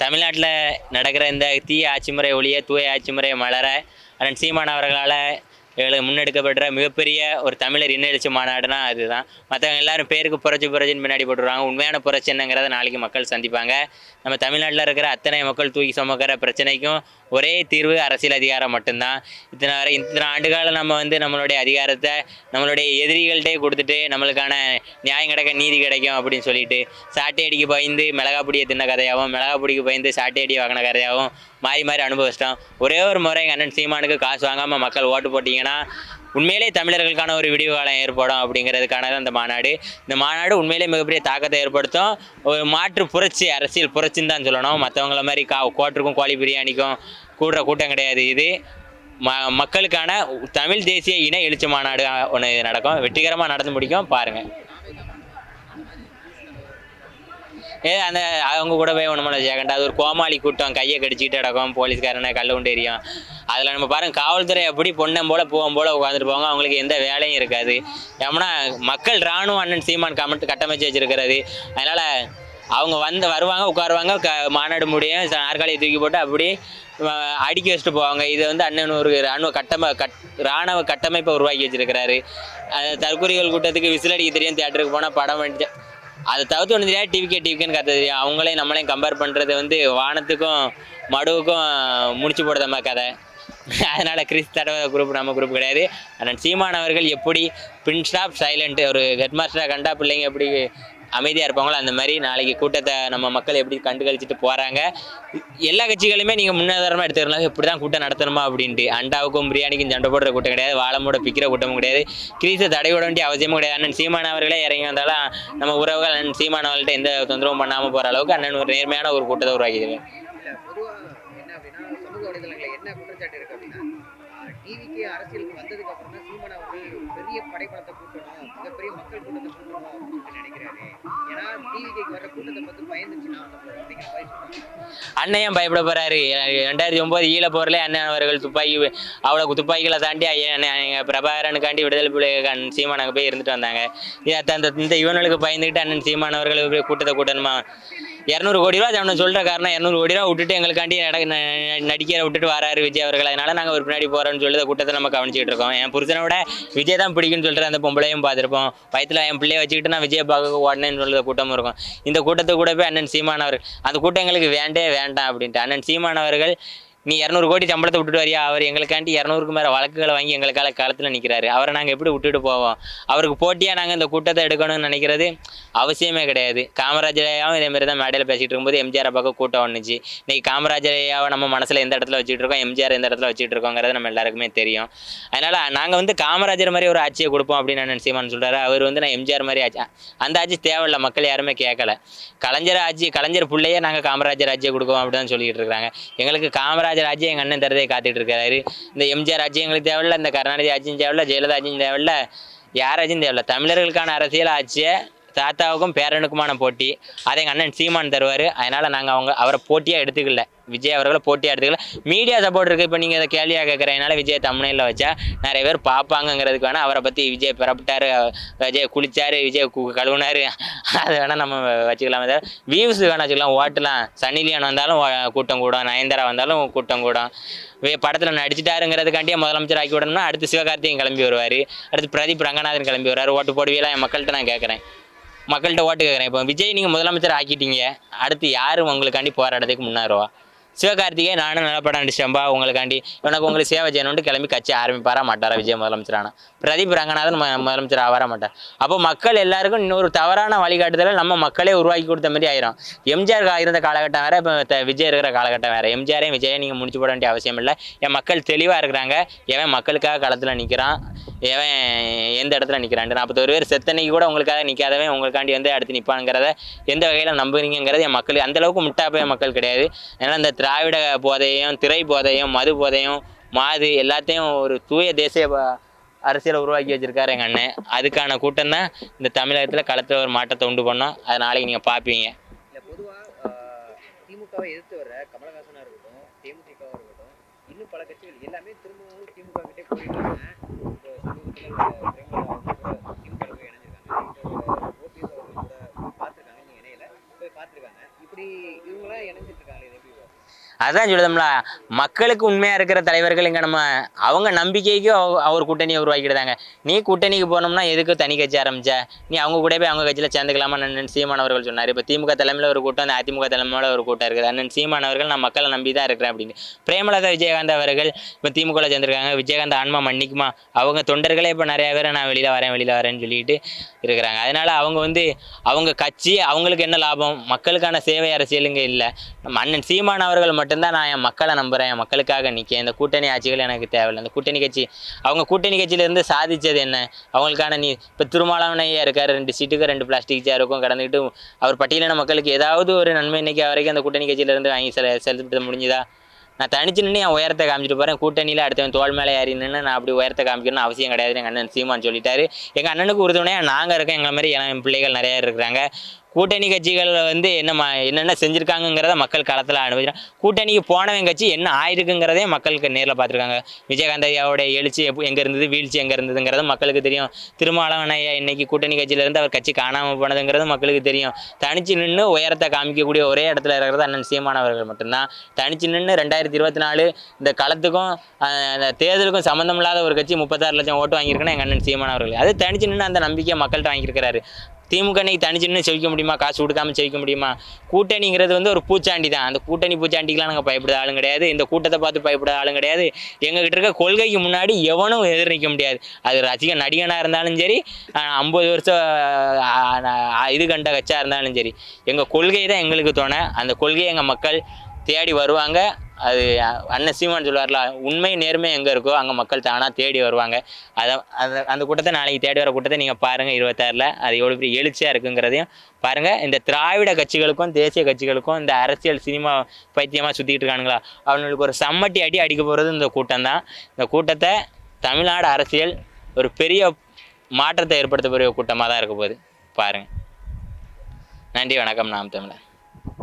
தமிழ்நாட்டில் நடக்கிற இந்த தீய ஆட்சி முறை ஒழிய தூய ஆட்சி முறை மலர அண்ணன் சீமான் அவர்களால் முன்னெடுக்கப்படுற மிகப்பெரிய ஒரு தமிழர் இன்னெழுச்சி மாநாடுனா அதுதான். மற்றவங்க எல்லாரும் பேருக்கு புரட்சின்னு பின்னாடி போட்டுருவாங்க. உண்மையான புரட்சி என்னங்கிறத நாளைக்கு மக்கள் சந்திப்பாங்க. நம்ம தமிழ்நாட்டில் இருக்கிற அத்தனை மக்கள் தூக்கி சுமக்கிற பிரச்சனைக்கும் ஒரே தீர்வு அரசியல் அதிகாரம் மட்டும்தான். இத்தனை ஆண்டுகாலம் நம்ம நம்மளுடைய அதிகாரத்தை நம்மளுடைய எதிரிகள்கிட்டே கொடுத்துட்டு நம்மளுக்கான நியாயம் கிடைக்கும் நீதி கிடைக்கும் அப்படின்னு சொல்லிட்டு சாட்டை அடிக்கு பயந்து மிளகாப்பொடியை தின்ன கதையாகவும் மிளகாப்பொடிக்கு பயந்து சாட்டை அடி வாங்கின கதையாகவும் மாறி அனுபவிச்சிட்டோம். ஒரே ஒரு முறை எங்கள் அண்ணன் சீமானுக்கு காசு வாங்காமல் மக்கள் ஓட்டு போட்டிங்கன்னா உண்மையிலே தமிழர்களுக்கான ஒரு விடிவு காலம் ஏற்படும் அப்படிங்கிறதுக்கான அந்த மாநாடு. இந்த மாநாடு உண்மையிலே மிகப்பெரிய தாக்கத்தை ஏற்படுத்தும். ஒரு மாற்று புரட்சி, அரசியல் புரட்சின்னு தான் சொல்லணும். மற்றவங்கள மாதிரி கோட்டருக்கும் கோழி பிரியாணிக்கும் கூடுற கூட்டம் கிடையாது. இது மக்களுக்கான தமிழ் தேசிய இன எழுச்சி மாநாடு ஒன்று நடக்கும். வெற்றிகரமாக நடந்து முடிக்கும். பாருங்கள். அந்த அவங்க கூட போய் ஒன்றுமே ஜெகண்டா அது ஒரு கோமாளி கூட்டம், கையை கடிச்சிக்கிட்டு கிடக்கும், போலீஸ்காரனை கல்ல உண்டு எரியும். அதில் நம்ம பாருங்கள், காவல்துறை எப்படி பொண்ணம் போல் பூவம் போல் உட்காந்துட்டு போவாங்க. அவங்களுக்கு எந்த வேலையும் இருக்காது. ஏன்னா மக்கள் இராணுவம் அண்ணன் சீமான் கட்டமைச்சு வச்சுருக்கிறது. அதனால் அவங்க வருவாங்க, உட்காருவாங்க, மாநாடு முடியும், நாற்காலியை தூக்கி போட்டு அப்படி அடுக்கி வச்சுட்டு போவாங்க. இது அண்ணன் ஒரு இராணுவ கட்டமைப்பை உருவாக்கி வச்சுருக்கிறாரு. தற்கொலைகள் கூட்டத்துக்கு விசிலடிக்க தெரியும், தியேட்டருக்கு போனால் படம் வந்துட்டு அதை தவிர்த்து ஒன்று தெரியாது. டிவிக்கேன்னு கற்று தெரியும். அவங்களையும் நம்மளையும் கம்பேர் பண்ணுறது வானத்துக்கும் மடுவுக்கும் முடிச்சு போடுறதம்மா கதை. அதனால் கிறிஸ் தடவை குரூப் நம்ம குரூப் கிடையாது. ஆனால் சீமான் அவர்கள் எப்படி பின் ஸ்டாப் சைலண்ட் ஒரு ஹெட் மாஸ்டராக கண்டா பிள்ளைங்க எப்படி அமைதியாக இருப்பாங்களோ அந்த மாதிரி நாளைக்கு கூட்டத்தை நம்ம மக்கள் எப்படி கழிச்சிட்டு போகிறாங்க. எல்லா கட்சிகளுமே நீங்கள் முன்னாதாரமாக எடுத்துக்கலாம், இப்படி தான் கூட்டம் நடத்தணுமா அப்படின்ட்டு. அண்டாவுக்கும் பிரியாணிக்கும் சண்டை போடுற கூட்டம் கிடையாது, வாழமோட பிக்கிற கூட்டமும் கிடையாது, கிரீஸை தடை விட வேண்டிய அவசியமும் கிடையாது. அண்ணன் சீமான் அவர்களே இறங்கி வந்தாலும் நம்ம உறவுகள் அண்ணன் சீமான் அவர்கள்ட்ட எந்த தொந்தரவும் பண்ணாமல் போகிற அளவுக்கு அண்ணன் ஒரு நேர்மையான ஒரு கூட்டத்தை உருவாக்கிடுவேன். டிவிக்கு அரசியலுக்கு வந்ததுக்கு அப்புறம் தான் சீமான் அவர்கள் பெரிய படைப்படத்தை கூட்டணும், மிகப்பெரிய மக்கள் கூட்டத்தை கூட்டணும் அப்படின்னு நினைக்கிறாரு. ஏன்னா டிவிக்கு வர கூட்டத்தை பார்த்து பயந்துச்சுன்னா அண்ணன் பயப்பட போறாரு. 2009 ஈழ போரிலே அண்ணன் அவர்கள் அவ்வளோ துப்பாக்கிகளை தாண்டி பிரபாகரனுக்காண்டி விடுதலை புலிகள் சீமான் அங்கே போய் இருந்துட்டு வந்தாங்க. இந்த இவனுக்கு பயந்துக்கிட்டு அண்ணன் சீமான் அவர்கள் கூட்டத்தை கூட்டணுமா? 200 கோடி ரூபா அவனை சொல்கிற காரணம் 200 கோடி ரூபா விட்டுட்டு எங்களுக்காண்டி நடிக்கிற விட்டுட்டு வராரு விஜய் அவர்கள். அதனால நாங்கள் ஒரு பின்னாடி போகிறோன்னு சொல்லி கூட்டத்தை நம்ம கவனிச்சிட்டு இருக்கோம். என் புருஷனோட விஜய் தான் பிடிக்குன்னு சொல்லிட்டு அந்த பொம்பளையும் பார்த்துருப்போம். வயிற்றுல என் பிள்ளைய வச்சுக்கிட்டு நான் விஜய் பார்க்க உடனேன்னு சொல்லுற கூட்டமும் இருக்கும். இந்த கூட்டத்தை கூட போய் அண்ணன் சீமான் அவர்கள் அந்த கூட்டம் எங்களுக்கு வேண்டாம் அப்படின்ட்டு அண்ணன் சீமான் அவர்கள் நீ 200 கோடி சம்பளத்தை விட்டுட்டு வரியா? அவர் எங்களுக்காண்டி 200க்கு மேலே வழக்குகளை வாங்கி எங்களுக்கால காலத்தில் நிற்கிறாரு. அவரை நாங்கள் எப்படி விட்டுட்டு போவோம்? அவருக்கு போட்டியாக நாங்கள் இந்த கூட்டத்தை எடுக்கணும்னு நினைக்கிறது அவசியமே கிடையாது. காமராஜரையாவும் இதேமாரி தான் மேடையில் பேசிகிட்டு இருக்கும்போது எம்ஜிஆரை பக்கம் கூட்டம் வந்துச்சு. இன்றைக்கி காமராஜரையாவை நம்ம மனசில் எந்த இடத்துல வச்சுட்டு இருக்கோம், எம்ஜிஆர் எந்த இடத்துல வச்சுட்டு இருக்கோங்கிறது நம்ம எல்லாருக்குமே தெரியும். அதனால் நாங்கள் காமராஜர் மாதிரி ஒரு ஆட்சியை கொடுப்போம் அப்படின்னு அண்ணன் சீமான் சொல்கிறாரு. அவர் நான் எம்ஜிஆர் மாதிரி ஆட்சி, அந்த ஆட்சி தேவையில்லை, மக்கள் யாருமே கேட்கல. கலைஞர் பிள்ளையே நாங்கள் காமராஜர் ஆட்சியை கொடுப்போம் அப்படி தான் சொல்லிட்டு இருக்காங்க. எங்களுக்கு காமராஜர் ஆட்சியை எங்கள் அண்ணன் தரதே காத்துட்டு இருக்காரு. இந்த எம்ஜிஆர் ஆட்சி எங்களுக்கு தேவையில்லை, இந்த கருணாநிதி ஆட்சியும் தேவையில்லை, ஜெயலலிதா ஆட்சியும் தேவையில்லை, யார் ஆட்சியும் தேவையில்லை. தமிழர்களுக்கான அரசியல் ஆட்சியை தாத்தாவுக்கும் பேரனுக்குமான போட்டி அதை எங்கள் அண்ணன் சீமான் தருவார். அதனால் நாங்கள் அவரை போட்டியாக எடுத்துக்கல, விஜய் அவர்களை போட்டியாக எடுத்துக்கல. மீடியா சப்போர்ட் இருக்குது. இப்போ நீங்கள் இதை கேள்வியாக கேட்குறதுனால விஜய் தமிழில் வச்சா நிறைய பேர் பார்ப்பாங்கங்கிறதுக்கு வேணால் அவரை பற்றி விஜய் பிறப்பிட்டார், விஜய் குளித்தார், விஜய் கழுவுனார், அதை வேணால் நம்ம வச்சுக்கலாமே தவிர வியூஸ் வேணா வச்சுக்கலாம், ஓட்டலாம். சன்னி லியோன் வந்தாலும் கூட்டம் கூடும், நயன்தாரா வந்தாலும் கூட்டம் கூடும். படத்தில் நடிச்சிட்டாருங்கிறதுக்காண்டியே முதலமைச்சர் ஆக்கி விடணும்னா அடுத்து சிவகார்த்திகேயன் கிளம்பி வருவார், அடுத்து பிரதீப் ரங்கநாதன் கிளம்பி வருவார். ஓட்டு போடுவீங்களா? என் மக்கள்கிட்ட நான் கேட்குறேன், மக்கள்கிட்ட ஓட்டு கேட்குறேன். இப்போ விஜய் நீங்கள் முதலமைச்சர் ஆக்கிட்டீங்க, அடுத்து யாரும் உங்களுக்காண்டி போராடுறதுக்கு முன்னாருவா? சிவகார்த்திகேயன் நானும் நல்ல படம் நடிச்சிட்டேன்பா உங்களுக்காண்டி, உங்களுக்கு சேவை செய்யணும்னு கிளம்பி கட்சி ஆரம்பிப்பாரா மாட்டாரா விஜய் முதலமைச்சரானா? பிரதீப் ரங்கநாதன் முதலமைச்சர் ஆவாரா மாட்டார்? அப்போ மக்கள் எல்லாருக்கும் இன்னொரு தவறான வழிகாட்டுதலை நம்ம மக்களே உருவாக்கி கொடுத்த மாதிரி ஆயிரும். எம்ஜிஆர் இருந்த காலகட்டம் வேறு, இப்போ விஜய் இருக்கிற காலகட்டம் வேறு. எம்ஜிஆரையும் விஜயை நீங்கள் முடிச்சு போட வேண்டிய அவசியம் இல்லை. என் மக்கள் தெளிவாக இருக்கிறாங்க. எவன் மக்களுக்காக களத்தில் நிற்கிறான், எவன் எந்த இடத்துல நிற்கிறான். 41 பேர் செத்தனைக்கு கூட உங்களுக்காக நிற்காதவன் உங்களுக்காண்டி அடுத்து நிற்பாங்கிறத எந்த வகையில் நம்புறீங்கிறது என் மக்கள் அந்தளவுக்கு முட்டாப்பைய மக்கள் கிடையாது. அதனால் இந்த திராவிட போதையும், திரை போதையும், மது போதையும், மாது எல்லாத்தையும் ஒரு தூய தேசிய அரசியலை உருவாக்கி வச்சிருக்காரு எங்கள் அண்ணன். அதுக்கான கூட்டம் தான் இந்த தமிழகத்தில் களத்தில் ஒரு மாற்றத்தை உண்டு பண்ணோம். அதை நாளைக்கு நீங்கள் பார்ப்பீங்க. இல்லை, பொதுவாக திமுகவை எதிர்த்து வர கமலஹாசனாக இருக்கட்டும், தேமுதிகவாக இருக்கட்டும், இன்னும் பல கட்சிகள் எல்லாமே திரும்பவும் திமுக கிட்டே போயிருக்காங்க. இப்போ சமீபத்தில் திமுக இணைஞ்சிருக்காங்க. ஓபிஎஸ் அவர்கள் கூட பார்த்துருக்காங்க, நீங்கள் இணையில போய் பார்த்துருக்காங்க. இருக்காங்க. இப்படி இவங்களாம் இணைஞ்சிட்டு இருக்காங்க, இது எப்படி பார்க்குறீங்க? அதான் சொல்லுதோம்ல, மக்களுக்கு உண்மையா இருக்கிற தலைவர்கள் இங்க நம்ம அவங்க நம்பிக்கைக்கு அவர் கூட்டணியை உருவாக்கிடுதாங்க. நீ கூட்டணிக்கு போனோம்னா எதுக்கு தனி கட்சி ஆரம்பிச்ச? நீ அவங்க கூட போய் அவங்க கட்சியில சேர்ந்துக்கலாமா? அண்ணன் சீமான் அவர்கள் சொன்னார். இப்போ திமுக தலைமையில் ஒரு கூட்டம், அந்த அதிமுக தலைமையில் ஒரு கூட்டம் இருக்குது. அண்ணன் சீமான் அவர்கள் நான் மக்களை நம்பி தான் இருக்கிறேன் அப்படின்னு. பிரேமலதா விஜயகாந்த் அவர்கள் இப்போ திமுகவில் சேர்ந்துருக்காங்க. விஜயகாந்த் ஆன்மா மன்னிக்குமா? அவங்க தொண்டர்களே இப்போ நிறைய பேர் நான் வெளியில் வரேன்னு சொல்லிட்டு இருக்கிறாங்க. அதனால அவங்க அவங்க கட்சி அவங்களுக்கு என்ன லாபம்? மக்களுக்கான சேவை அரசியலுங்க இல்லை. நம்ம அண்ணன் சீமான் அவர்கள் மட்டும்தான் நான் என் மக்களை நம்புகிறேன், என் மக்களுக்காக நிற்கேன், இந்த கூட்டணி ஆட்சிகள் எனக்கு தேவையில்லை. இந்த கூட்டணி கட்சி அவங்க கூட்டணி கட்சியிலேருந்து சாதித்தது என்ன? அவங்களுக்கான நீ இப்போ திருமாவளவனையா இருக்கார், 2 சீட்டுக்கு 2 பிளாஸ்டிக் சேருக்கும் கடந்துக்கிட்டு அவர் பட்டியலின மக்களுக்கு ஏதாவது ஒரு நன்மை இன்னைக்கு வரைக்கும் அந்த கூட்டணி கட்சியிலேருந்து வாங்கி செலுத்த முடிஞ்சுதா? நான் தனிச்சு நின்று என் உயரத்தை காமிச்சிட்டு போகிறேன். கூட்டணியில் அடுத்தவன் தோல் மேலே ஏறி நின்று நான் அப்படி உயரத்தை காமிக்கணும்னு அவசியம் கிடையாது. எங்கள் அண்ணன் சீமான் சொல்லிட்டாரு. எங்கள் அண்ணனுக்கு உறுதுணையாக நாங்கள் இருக்கோம். எங்களை மாதிரி என் பிள்ளைகள் நிறையா இருக்கிறாங்க. கூட்டணி கட்சிகள் என்னென்ன செஞ்சுருக்காங்கங்கிறத மக்கள் களத்தில் அனுபவிக்கிறாங்க. கூட்டணிக்கு போனவன் கட்சி என்ன ஆயிருக்குங்கிறதே மக்களுக்கு நேரில் பார்த்துருக்காங்க. விஜயகாந்த் ஐயாவோட எழுச்சி எங்கே இருந்தது, வீழ்ச்சி எங்கே இருந்ததுங்கிறது மக்களுக்கு தெரியும். திருமாவளவன் ஐயா இன்னைக்கு கூட்டணி கட்சியிலேருந்து அவர் கட்சி காணாமல் போனதுங்கிறது மக்களுக்கு தெரியும். தனிச்சு நின்று உயரத்தை காமிக்கக்கூடிய ஒரே இடத்துல இருக்கிறது அண்ணன் சீமான் அவர்கள் மட்டும்தான். தனிச்சு நின்று 2024 இந்த களத்துக்கும் அந்த தேர்தலுக்கும் சம்மந்தம் இல்லாத ஒரு கட்சி 36 லட்சம் ஓட்டு வாங்கியிருக்குன்னா எங்கள் அண்ணன் சீமான் அவர்கள். அது தனிச்சு நின்று அந்த நம்பிக்கையை மக்கள்கிட்ட வாங்கியிருக்கிறாரு. திமுக இன்னைக்கு தனிச்சு நின்று ஜெயிக்க முடியுமா? காசு கொடுக்காம ஜெயிக்க முடியுமா? கூட்டணிங்கிறது ஒரு பூச்சாண்டி தான். அந்த கூட்டணி பூச்சாண்டிக்கெலாம் நாங்கள் பயப்பட ஆளும் கிடையாது. இந்த கூட்டத்தை பார்த்து பயப்பட ஆளும் கிடையாது. எங்ககிட்ட இருக்க கொள்கைக்கு முன்னாடி எவனும் எதிர் நிற்க முடியாது. அது ரசிகன் நடிகனாக இருந்தாலும் சரி, 50 வருஷம் இது கண்ட கட்சியாக இருந்தாலும் சரி, எங்கள் கொள்கை தான் எங்களுக்கு தோணை. அந்த கொள்கையை எங்கள் மக்கள் தேடி வருவாங்க. அது அண்ணன் சீமான் சொல்லுவார்ல, உண்மை நேர்மை எங்கே இருக்கோ அங்கே மக்கள் தானாக தேடி வருவாங்க. அந்த கூட்டத்தை நாளைக்கு தேடி வர கூட்டத்தை நீங்கள் பாருங்கள் 26ல். அது எவ்வளோ பெரிய எழுச்சியாக இருக்குங்கிறதையும் பாருங்கள். இந்த திராவிட கட்சிகளுக்கும் தேசிய கட்சிகளுக்கும் இந்த அரசியல் சினிமா பைத்தியமாக சுற்றிக்கிட்டு இருக்கானுங்களா, அவங்களுக்கு ஒரு சம்மட்டி அடிக்க போகிறது இந்த கூட்டம் தான். இந்த கூட்டத்தை தமிழ்நாடு அரசியல் ஒரு பெரிய மாற்றத்தை ஏற்படுத்தக்கூடிய கூட்டமாக தான் இருக்க போகுது. பாருங்கள். நன்றி, வணக்கம். நாம் தமிழர்.